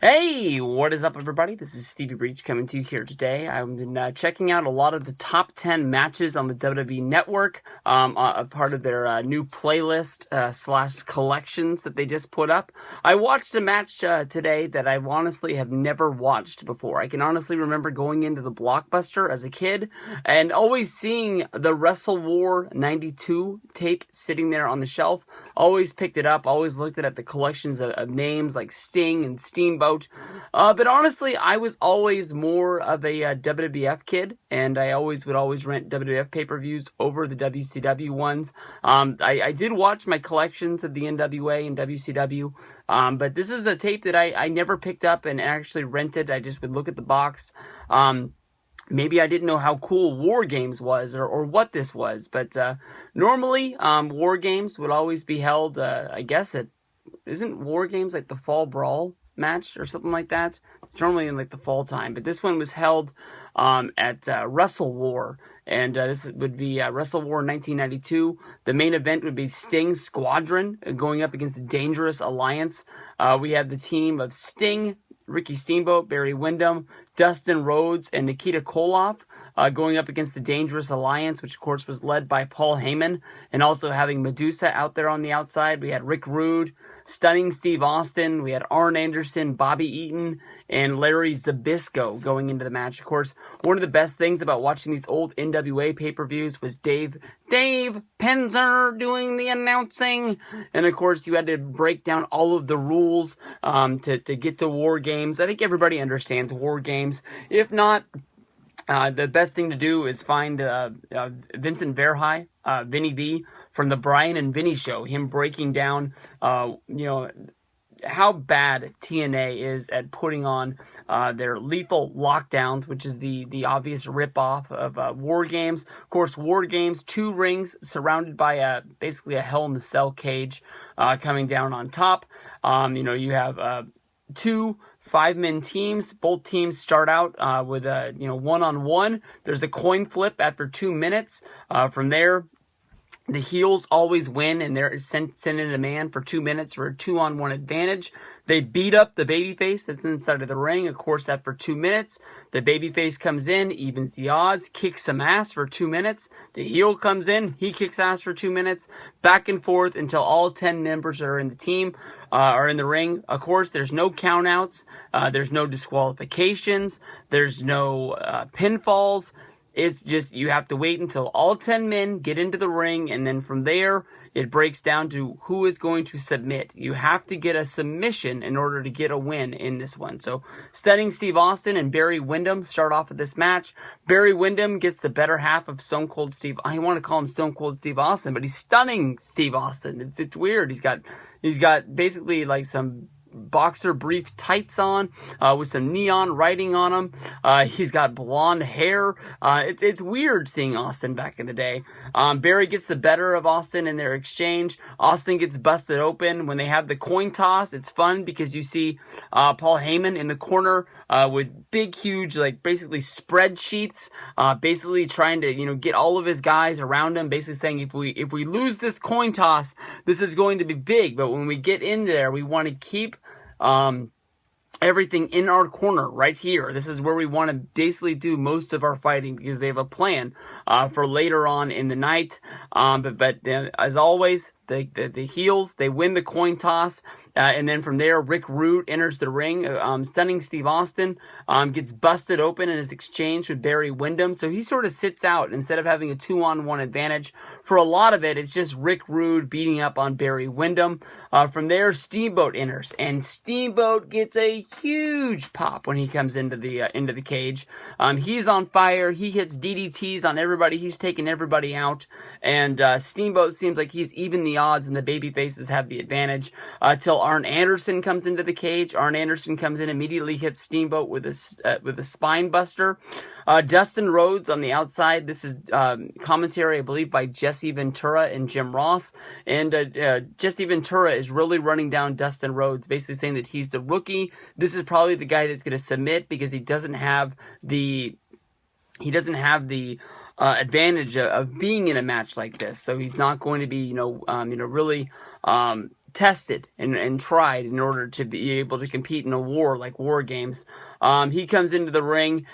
Hey, what is up, everybody? This is Stevie Breach coming to you here today. I've been checking out a lot of the top 10 matches on the WWE Network, a part of their new playlist slash collections that they just put up. I watched a match today that I honestly have never watched before. I can honestly remember going into the Blockbuster as a kid and always seeing the WrestleWar 92 tape sitting there on the shelf. Always picked it up, always looked at the collections of names like Sting and Steamboat. But honestly, I was always more of a WWF kid, and I would always rent WWF pay-per-views over the WCW ones. I did watch my collections of the NWA and WCW, but this is the tape that I never picked up and actually rented. I just would look at the box. Maybe I didn't know how cool WarGames was or what this was, but normally WarGames would always be held, I guess, isn't WarGames like the Fall Brawl match or something like that? It's normally in like the fall time, but this one was held at WrestleWar, and this would be WrestleWar 1992. The main event would be Sting's Squadron going up against the Dangerous Alliance. We have the team of Sting, Ricky Steamboat, Barry Windham, Dustin, Rhodes, and Nikita Koloff going up against the Dangerous Alliance, which of course was led by Paul Heyman, and also having Medusa out there on the outside. We had Rick Rude, Stunning Steve Austin, we had Arn Anderson, Bobby Eaton, and Larry Zbyszko going into the match. Of course, one of the best things about watching these old NWA pay-per-views was Dave Penzer doing the announcing. And of course, you had to break down all of the rules to get to WarGames. I think everybody understands WarGames. If not, the best thing to do is find Vincent Verhey, Vinny V, from the Brian and Vinny show, him breaking down, how bad TNA is at putting on their lethal lockdowns, which is the obvious ripoff of WarGames. Of course, WarGames, 2 rings surrounded by basically a Hell in the Cell cage coming down on top. You have 2 5-man teams. Both teams start out with a one-on-one. There's a coin flip after 2 minutes. From there, the heels always win, and they're sent in a man for 2 minutes for a 2-on-1 advantage. They beat up the babyface that's inside of the ring. Of course, after 2 minutes, the babyface comes in, evens the odds, kicks some ass for 2 minutes. The heel comes in, he kicks ass for 2 minutes. Back and forth until all 10 members that are in the team are in the ring. Of course, there's no countouts. There's no disqualifications. There's no pinfalls. It's just you have to wait until all 10 men get into the ring, and then from there, it breaks down to who is going to submit. You have to get a submission in order to get a win in this one. So, Stunning Steve Austin and Barry Windham start off with this match. Barry Windham gets the better half of Stone Cold Steve. I want to call him Stone Cold Steve Austin, but he's Stunning Steve Austin. It's weird. He's got basically like some boxer brief tights on with some neon writing on them. He's got blonde hair. It's weird seeing Austin back in the day. Barry gets the better of Austin in their exchange. Austin gets busted open. When they have the coin toss, it's fun because you see Paul Heyman in the corner with big, huge, like basically spreadsheets, basically trying to get all of his guys around him, basically saying if we lose this coin toss, this is going to be big. But when we get in there, we want to keep everything in our corner right here. This is where we want to basically do most of our fighting because they have a plan for later on in the night. But as always, the heels, they win the coin toss, and then from there, Rick Rude enters the ring. Stunning Steve Austin gets busted open in his exchange with Barry Windham, so he sort of sits out instead of having a 2-on-1 advantage. For a lot of it, it's just Rick Rude beating up on Barry Windham. From there, Steamboat enters, and Steamboat gets a huge pop when he comes into the cage. He's on fire. He hits DDTs on everybody. He's taking everybody out, and Steamboat seems like he's even the odds, and the baby faces have the advantage till Arn Anderson comes into the cage. Arn Anderson comes in, immediately hits Steamboat with a spine buster. Dustin Rhodes on the outside. This is commentary, I believe, by Jesse Ventura and Jim Ross, and Jesse Ventura is really running down Dustin Rhodes, basically saying that he's the rookie. This is probably the guy that's going to submit because he doesn't have the advantage of being in a match like this, so he's not going to be, really tested and tried in order to be able to compete in a war like WarGames. He comes into the ring.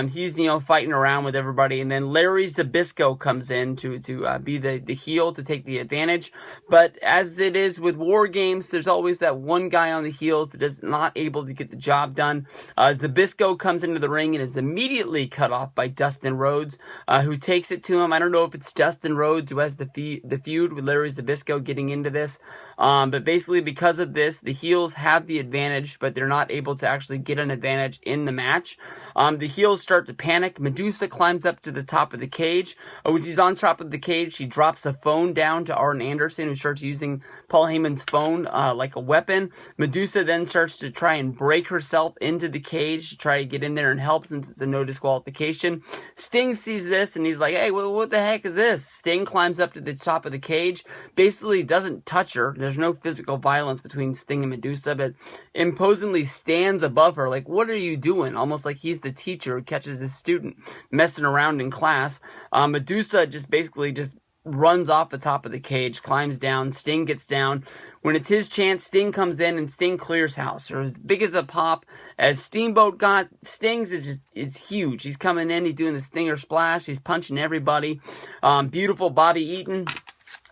He's, fighting around with everybody. And then Larry Zbyszko comes in to be the heel to take the advantage. But as it is with WarGames, there's always that one guy on the heels that is not able to get the job done. Zbyszko comes into the ring and is immediately cut off by Dustin Rhodes, who takes it to him. I don't know if it's Dustin Rhodes who has the feud with Larry Zbyszko getting into this. But basically, because of this, the heels have the advantage, but they're not able to actually get an advantage in the match. The heels start to panic. Medusa climbs up to the top of the cage. When she's on top of the cage, she drops a phone down to Arn Anderson, who starts using Paul Heyman's phone like a weapon. Medusa then starts to try and break herself into the cage to try to get in there and help, since it's a no disqualification. Sting sees this and he's like, hey, what the heck is this? Sting climbs up to the top of the cage, basically doesn't touch her. There's no physical violence between Sting and Medusa, but imposingly stands above her like, what are you doing? Almost like he's the teacher who catches his student messing around in class. Medusa just basically runs off the top of the cage, climbs down. Sting gets down. When it's his chance, Sting comes in and Sting clears house. Or as big as a pop as Steamboat got, Sting's is huge. He's coming in, he's doing the Stinger Splash, he's punching everybody. Beautiful Bobby Eaton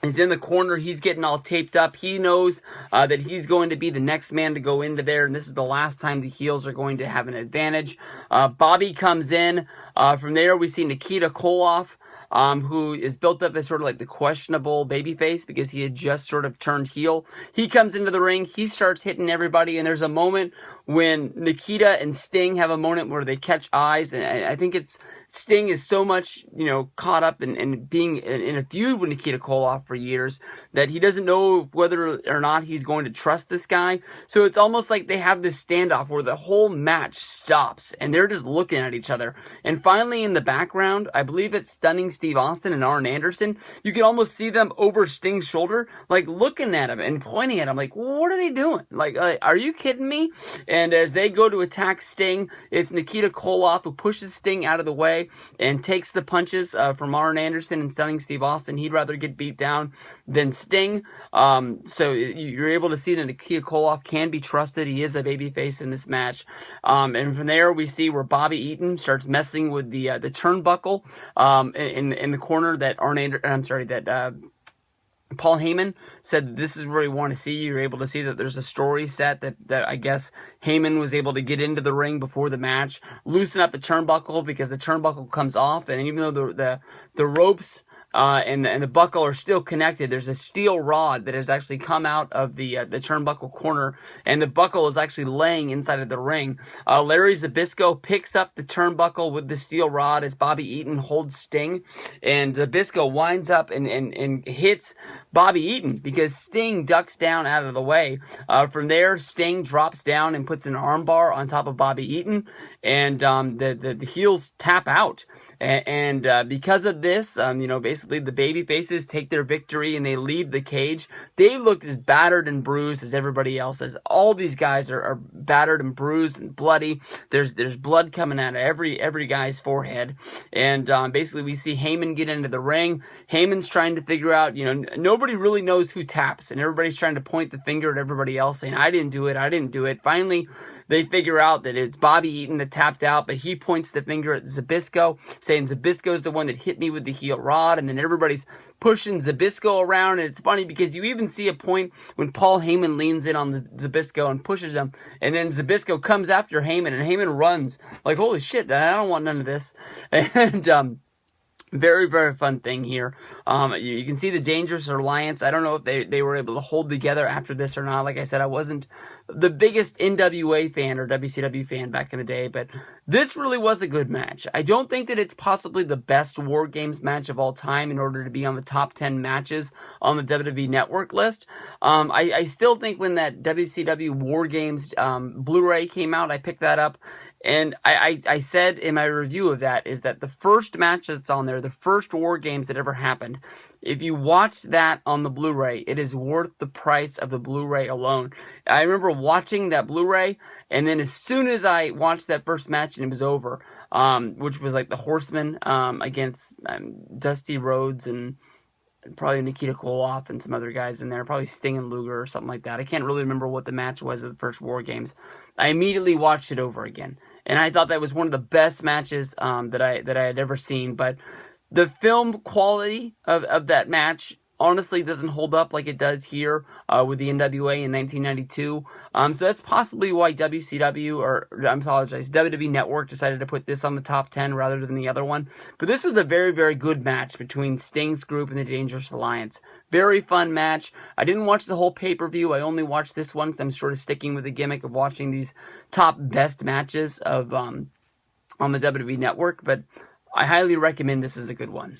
is in the corner. He's getting all taped up. He knows that he's going to be the next man to go into there, and this is the last time the heels are going to have an advantage. Bobby comes in. From there, we see Nikita Koloff, who is built up as sort of like the questionable babyface because he had just sort of turned heel. He comes into the ring. He starts hitting everybody, and there's a moment when Nikita and Sting have a moment where they catch eyes, and I think it's Sting is so much, caught up in being in a feud with Nikita Koloff for years that he doesn't know whether or not he's going to trust this guy. So it's almost like they have this standoff where the whole match stops and they're just looking at each other. And finally, in the background, I believe it's Stunning Steve Austin and Arn Anderson. You can almost see them over Sting's shoulder, like looking at him and pointing at him, like, what are they doing? Like, are you kidding me? And as they go to attack Sting, it's Nikita Koloff who pushes Sting out of the way and takes the punches from Arn Anderson and Stunning Steve Austin. He'd rather get beat down than Sting. So you're able to see that Nikita Koloff can be trusted. He is a babyface in this match. And from there, we see where Bobby Eaton starts messing with the turnbuckle in the corner that Paul Heyman said this is where we want to see. You're able to see that there's a story set that I guess Heyman was able to get into the ring before the match, loosen up the turnbuckle because the turnbuckle comes off, and even though the ropes and the buckle are still connected, there's a steel rod that has actually come out of the turnbuckle corner, and the buckle is actually laying inside of the ring. Larry Zbyszko picks up the turnbuckle with the steel rod as Bobby Eaton holds Sting, and Zbyszko winds up and hits Bobby Eaton because Sting ducks down out of the way. From there, Sting drops down and puts an armbar on top of Bobby Eaton, and the heels tap out. And because of this, basically the baby faces take their victory and they leave the cage. They look as battered and bruised as everybody else is. All these guys are battered and bruised and bloody. There's blood coming out of every guy's forehead. And basically we see Heyman get into the ring. Heyman's trying to figure out, nobody really knows who taps, and everybody's trying to point the finger at everybody else saying, I didn't do it. Finally, they figure out that it's Bobby Eaton that tapped out, but he points the finger at Zbyszko, saying Zbyszko's the one that hit me with the heel rod, and then everybody's pushing Zbyszko around, and it's funny because you even see a point when Paul Heyman leans in on the Zbyszko and pushes him, and then Zbyszko comes after Heyman, and Heyman runs, like, holy shit, I don't want none of this, and, very, very fun thing here. You can see the Dangerous Alliance. I don't know if they were able to hold together after this or not. Like I said, I wasn't the biggest NWA fan or WCW fan back in the day, but this really was a good match. I don't think that it's possibly the best WarGames match of all time in order to be on the top 10 matches on the WWE Network list. I still think when that WCW WarGames Blu-ray came out, I picked that up. And I said in my review of that is that the first match that's on there, the first WarGames that ever happened, if you watch that on the Blu-ray, it is worth the price of the Blu-ray alone. I remember watching that Blu-ray, and then as soon as I watched that first match and it was over, which was like the Horsemen against Dusty Rhodes and probably Nikita Koloff and some other guys in there, probably Sting and Luger or something like that. I can't really remember what the match was at the first WarGames. I immediately watched it over again, and I thought that was one of the best matches that I had ever seen. But the film quality of that match honestly doesn't hold up like it does here with the NWA in 1992. So that's possibly why WWE Network decided to put this on the top 10 rather than the other one. But this was a very, very good match between Sting's group and the Dangerous Alliance. Very fun match. I didn't watch the whole pay-per-view. I only watched this one because I'm sort of sticking with the gimmick of watching these top best matches of on the WWE Network. But I highly recommend this as a good one.